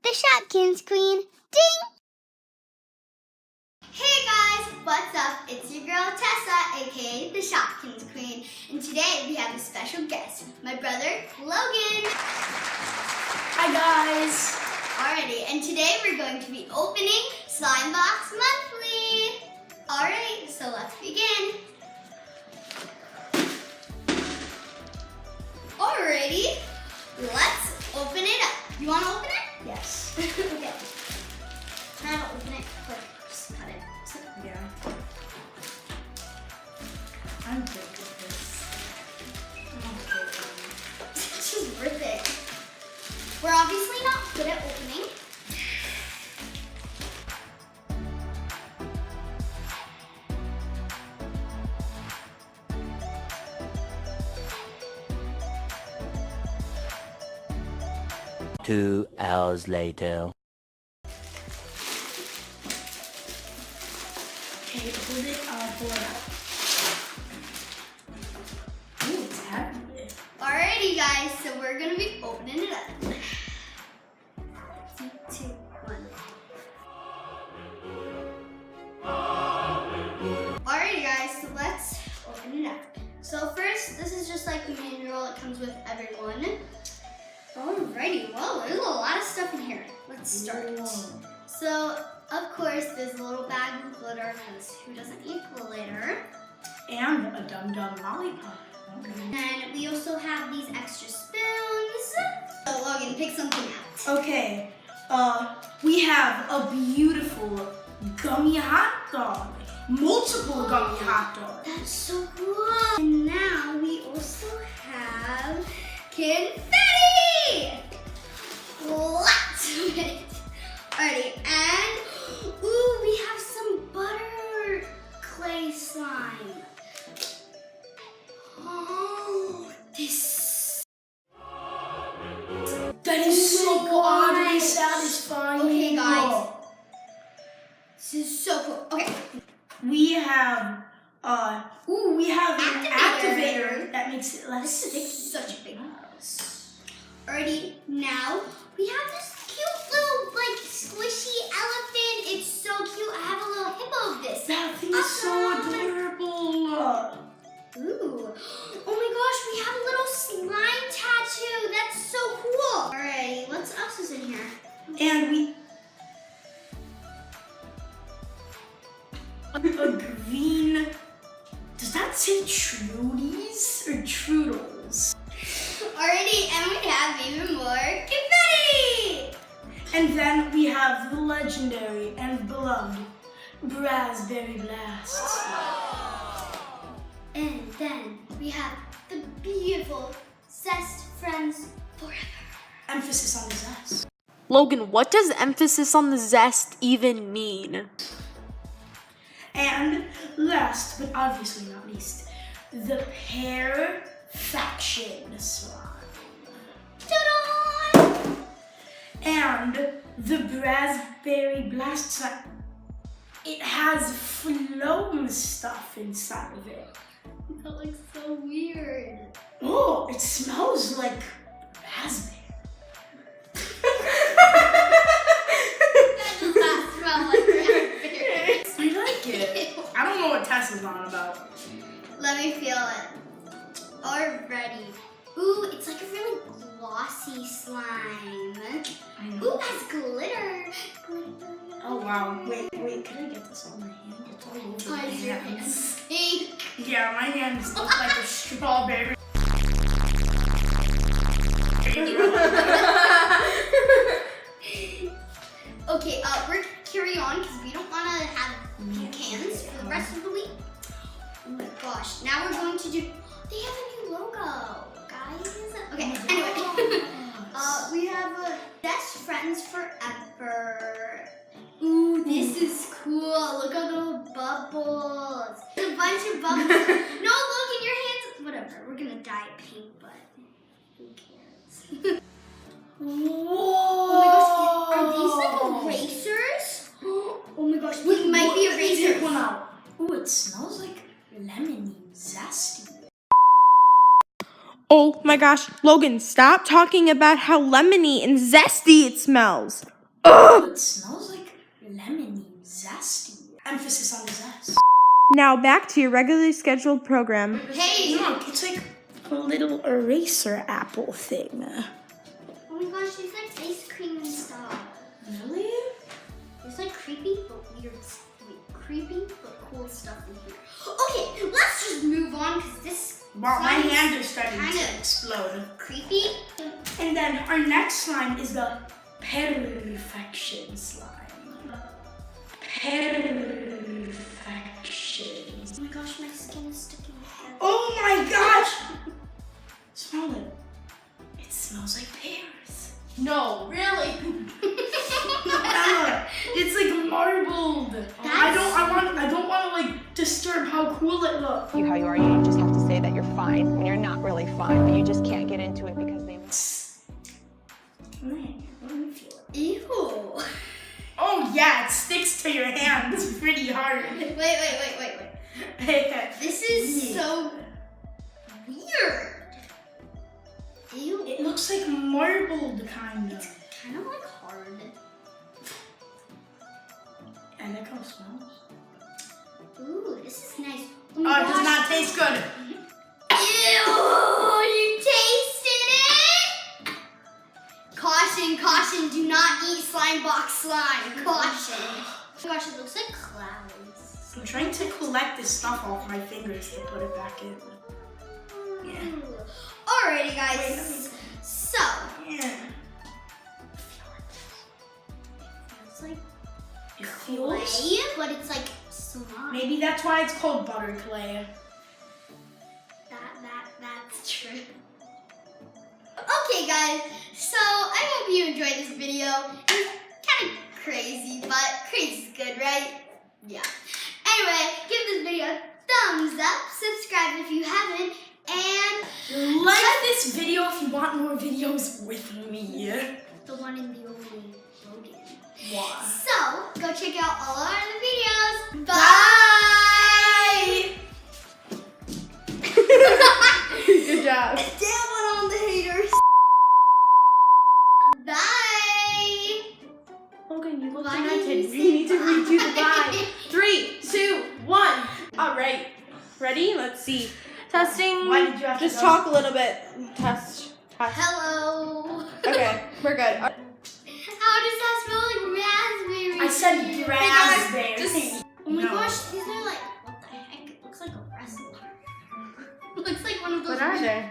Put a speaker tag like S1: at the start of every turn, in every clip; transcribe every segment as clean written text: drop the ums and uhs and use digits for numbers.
S1: the Shopkins queen. Ding! Hey guys, what's up? It's your girl Tessa, aka the Shopkins queen. And today we have a special guest, my brother Logan.
S2: Hi guys.
S1: Alrighty, and today we're going to be opening Slime Box Monthly. Alright, so let's begin. Alrighty, let's open it up. You want to open it?
S2: Yes.
S1: Okay. How to open it first? Cut it.
S2: Yeah. I'm good with this.
S1: Just rip it. We're obviously not good at opening.
S3: Two hours later.
S2: Okay, hold it, pull it out. Ooh, it's heavy.
S1: Alrighty guys, so we're gonna be opening it up. 3, 2, 1. Alrighty guys, so let's open it up. So first, this is just like the manual, it comes with everyone. Alrighty, well, there's a lot of stuff in here. Let's start.
S2: Whoa.
S1: So, of course, there's a little bag of glitter, because who doesn't eat glitter?
S2: And a dum-dum lollipop. Okay.
S1: And we also have these extra spoons. So, Logan, pick something out.
S2: Okay, we have a beautiful gummy hot dog. Multiple gummy hot dogs.
S1: That's so cool. And now we also have confetti. Lots of it. Alrighty, and ooh, we have some butter clay slime. Oh, this.
S2: That is so oddly satisfying.
S1: Okay, guys. This is so cool. Okay.
S2: We have, we have an
S1: Activator.
S2: activator that makes it less sticky.
S1: Such a big house. Alrighty, now we have this cute little, like, squishy elephant. It's so cute. I have a little hippo of this.
S2: That thing is so adorable.
S1: Ooh. Oh my gosh, we have a little slime tattoo. That's so cool. Alrighty, what else is in here?
S2: And we... A green... Does that say Trudies or Trudels?
S1: Alrighty, and we have even more confetti.
S2: And then we have the legendary and beloved Raspberry Blast.
S1: And then we have the beautiful Zest Friends Forever.
S2: Emphasis on the zest.
S4: Logan, what does emphasis on the zest even mean?
S2: And last, but obviously not least, the Pear Faction slime.
S1: Ta-da!
S2: And the Raspberry Blast slime. It has phloem stuff inside of it.
S1: That looks so weird.
S2: Oh, it smells like raspberry.
S1: That does not smell like raspberry.
S2: I like it. I don't know what Tessa's on about.
S1: Let me feel it. Already. Ooh, it's like a really glossy slime.
S2: I know.
S1: Ooh, it has glitter. Glitter.
S2: Oh wow. Wait, can I get this on my hand? It's all over my
S1: Why is your
S2: hands.
S1: hand pink?
S2: Yeah, my hands look like a strawberry.
S1: Okay, we're gonna carry on because we don't want to have cans for the rest of the week. Oh my gosh, now we're going to do, they have a new logo, guys. Okay, anyway, we have a Best Friends Forever. Ooh, this is cool. Look at the little bubbles. There's a bunch of bubbles. No, look in your hands. Whatever, we're gonna dye it pink, but who cares?
S2: Whoa!
S1: Oh my gosh, are these like erasers? Oh my gosh, these might be erasers.
S2: Take one out. Ooh, it smells like lemony, zesty.
S4: Oh my gosh, Logan, stop talking about how lemony and zesty it smells.
S2: Oh, it smells like lemony, zesty. Emphasis on the zest.
S4: Now back to your regularly scheduled program.
S1: Hey!
S2: Look, it's like a little eraser apple thing.
S1: Oh my gosh, there's like ice cream and stuff.
S2: Really?
S1: There's like creepy but weird, creepy but cool stuff in here. Okay, let's just move on because this
S2: Wow, my
S1: slime
S2: hand
S1: is
S2: is starting
S1: kinda
S2: to explode.
S1: creepy.
S2: And then our next slime is the perfection slime. Perfection.
S1: Oh my gosh, my skin is sticking together.
S2: Oh my gosh! Smell it. It smells like pears.
S4: No, really?
S2: It's like marbled. I don't want to like disturb how cool it looks.
S5: You how you are, you just have to say that you're fine when you're not really fine, but you just can't get into it because they
S1: Ew.
S2: Oh yeah, it sticks to your hands pretty hard.
S1: Wait. This is so weird. Ew.
S2: It looks like marbled kind of.
S1: Kind of like hard.
S2: And look how it smells.
S1: Ooh, this is nice.
S2: Oh, it does not taste good.
S1: Ew, you tasted it? Caution, do not eat slime box slime. Caution. Oh my gosh, it looks like clouds.
S2: I'm trying to collect this stuff off my fingers to put it back in. Yeah.
S1: Alrighty, guys. So,
S2: Yeah.
S1: it's like
S2: It feels.
S1: clay, but it's like slime.
S2: Maybe that's why it's called butter clay.
S1: That's true. Okay, guys. So I hope you enjoyed this video. It's kind of crazy, but crazy's good, right? Yeah. Anyway, give this video a thumbs up, subscribe if you haven't, and
S2: Like this video if you want more videos with me.
S1: the one in the only Logan.
S2: Why?
S1: So go check out all our other videos. Bye.
S4: Good job.
S1: Damn it on the haters. Bye.
S4: Logan, you look
S1: Why did
S4: demented.
S1: you
S4: We
S1: say
S4: need to redo the
S1: bye?
S4: bye. 3, 2, 1. All right. Ready? Let's see. Testing.
S2: Why did you have to
S4: Just
S2: go?
S4: talk a little bit. Test.
S1: Hello.
S4: Okay, we're good.
S1: How does that smell like raspberry?
S2: I said raspberry.
S4: Just-
S1: Oh my
S2: No.
S1: gosh, these are like, what the heck? It looks like a wrestler. Looks like one of those.
S4: What are they?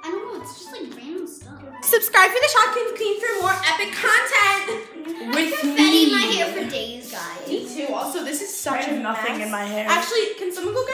S1: I don't know, it's just like random stuff.
S4: Subscribe for the Shopkins Queen for more epic content.
S2: With
S1: Confetti in my hair for days, guys.
S4: Me too. Also, this is
S2: I
S4: such a
S2: have nothing
S4: mess.
S2: in my hair.
S4: Actually, can someone go get